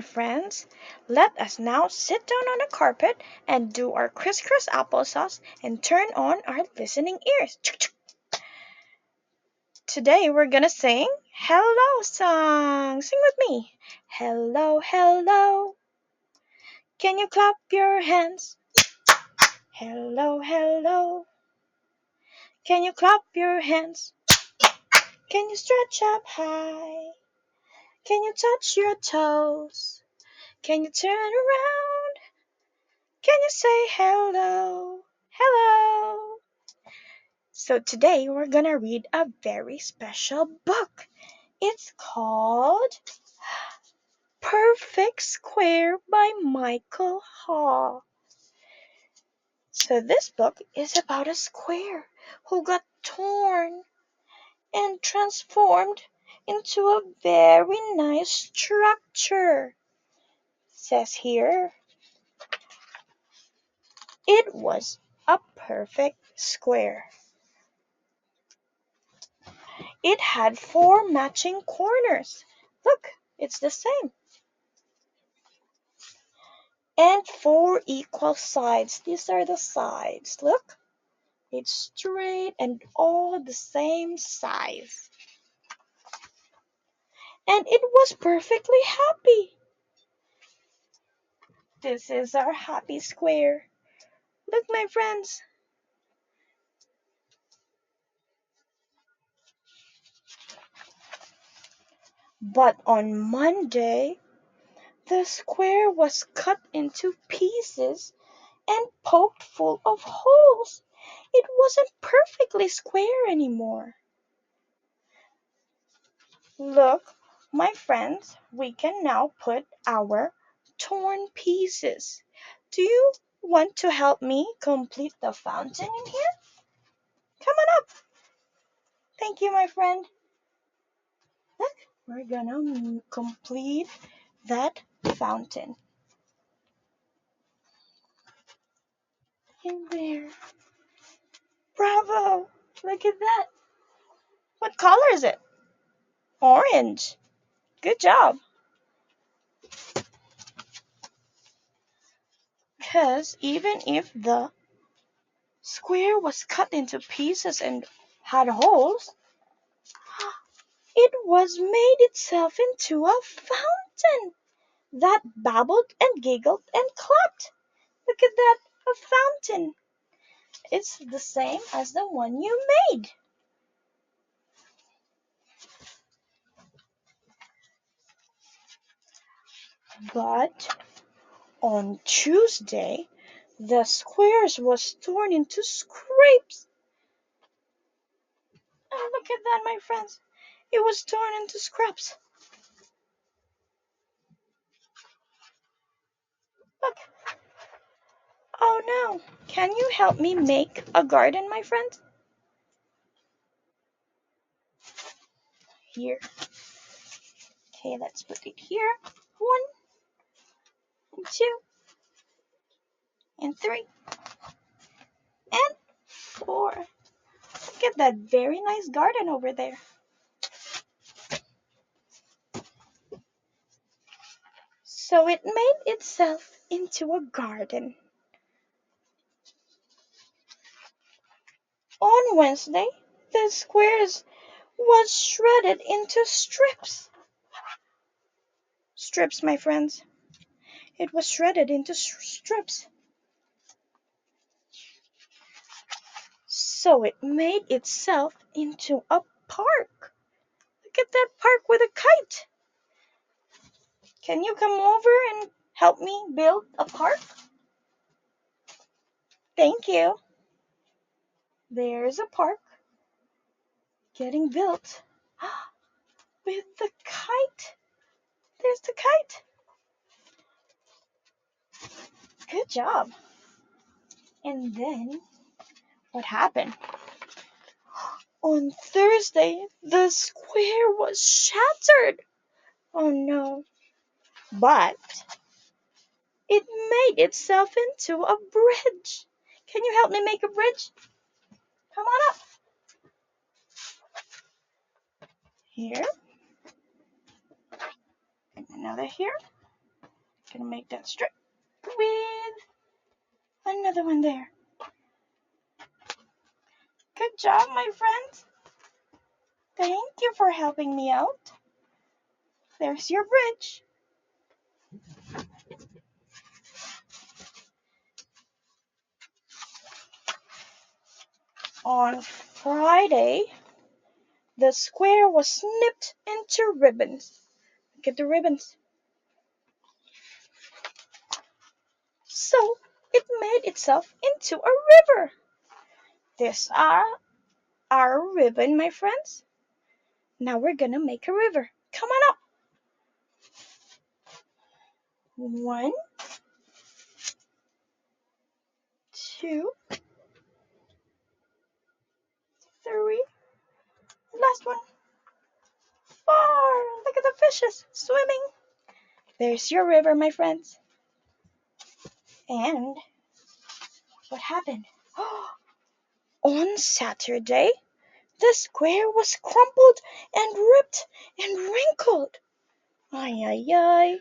my friends, let us now sit down on the carpet and do our crisscross applesauce and turn on our listening ears. Today we're gonna sing Hello song. Sing with me. Hello, hello. Can you clap your hands? Hello, hello. Can you clap your hands? Can you stretch up high? Can you touch your toes? Can you turn around? Can you say hello? Hello. So today we're gonna read a very special book. It's called Perfect Square by Michael Hall. So this book is about a square who got torn and transformed into a very nice structure. Says here, it was a perfect square. It had 4 matching corners. Look, it's the same. And 4 equal sides. These are the sides. Look, it's straight and all the same size. And it was perfectly happy. This is our happy square. Look, my friends. But on Monday, the square was cut into pieces and poked full of holes. It wasn't perfectly square anymore. Look, my friends, we can now put our torn pieces. Do you want to help me complete the fountain in here? Come on up. Thank you, my friend. Look, we're gonna complete that fountain. In there. Bravo! Look at that. What color is it? Orange. Good job. Because even if the square was cut into pieces and had holes, it was made itself into a fountain that babbled and giggled and clapped. Look at that, a fountain. It's the same as the one you made. But on Tuesday, the squares was torn into scrapes. Oh, look at that, my friends. It was torn into scraps. Look. Oh no. Can you help me make a garden, my friends? Here. Okay, let's put it here. 1 and 2 and 3 and 4. Look at that very nice garden over there. So it made itself into a garden. On Wednesday, the squares was shredded into strips. Strips, my friends. It was shredded into strips. So it made itself into a park. Look at that park with a kite. Can you come over and help me build a park? Thank you. There's a park getting built with the kite. There's the kite. Good job. And then what happened? On Thursday, the square was shattered. Oh no. But it made itself into a bridge. Can you help me make a bridge? Come on up. Here. And another here. Gonna make that straight with another one there. Good job, my friends. Thank you for helping me out. There's your bridge. On Friday, the square was snipped into ribbons. Look at the ribbons. So it made itself into a river. These are our ribbon, my friends. Now we're gonna make a river. Come on up. 1, 2, 3. Last one. 4. Look at the fishes swimming. There's your river, my friends. And what happened? On Saturday, the square was crumpled and ripped and wrinkled. Ay, ay, ay.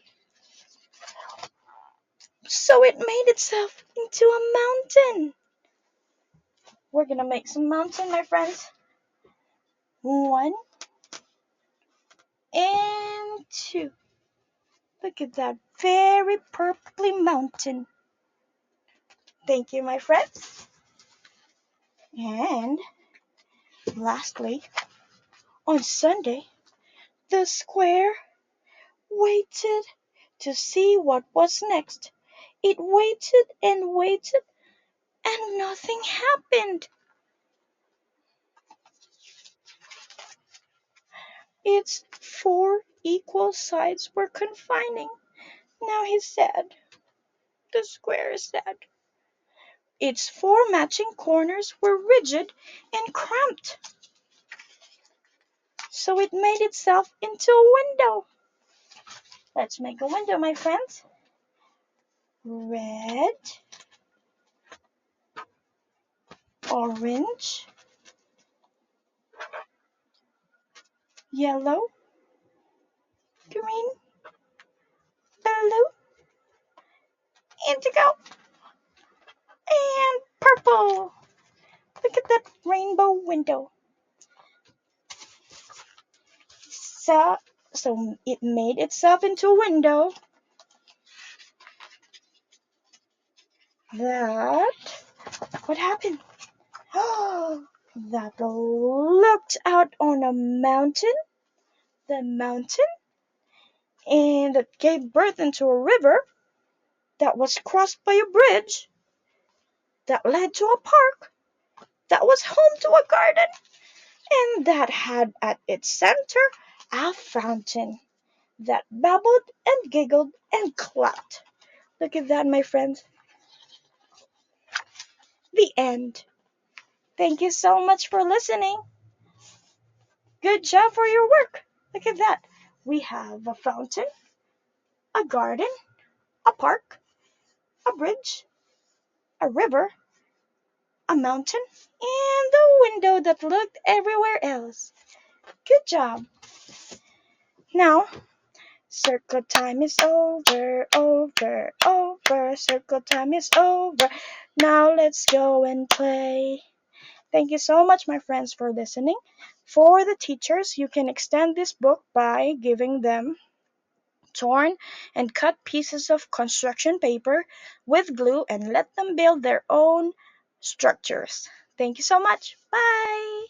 So it made itself into a mountain. We're gonna make some mountain, my friends. 1 and 2. Look at that very purpley mountain. Thank you, my friends. And lastly, on Sunday, the square waited to see what was next. It waited and waited, and nothing happened. Its 4 equal sides were confining. Now he's sad. The square is sad. Its 4 matching corners were rigid and cramped. So it made itself into a window. Let's make a window, my friends. Red, orange, yellow, green, blue, indigo, and purple. Look at that rainbow window. So, so it made itself into a window that, what happened? That looked out on a mountain, the mountain, and that gave birth into a river that was crossed by a bridge that led to a park that was home to a garden and that had at its center a fountain that babbled and giggled and clapped. Look at that, my friends. The end. Thank you so much for listening. Good job for your work. Look at that. We have a fountain, a garden, a park, a bridge, a river, a mountain, and a window that looked everywhere else. Good job. Now, circle time is over, over, over. Circle time is over. Now let's go and play. Thank you so much, my friends, for listening. For the teachers, you can extend this book by giving them torn and cut pieces of construction paper with glue and let them build their own structures. Thank you so much. Bye.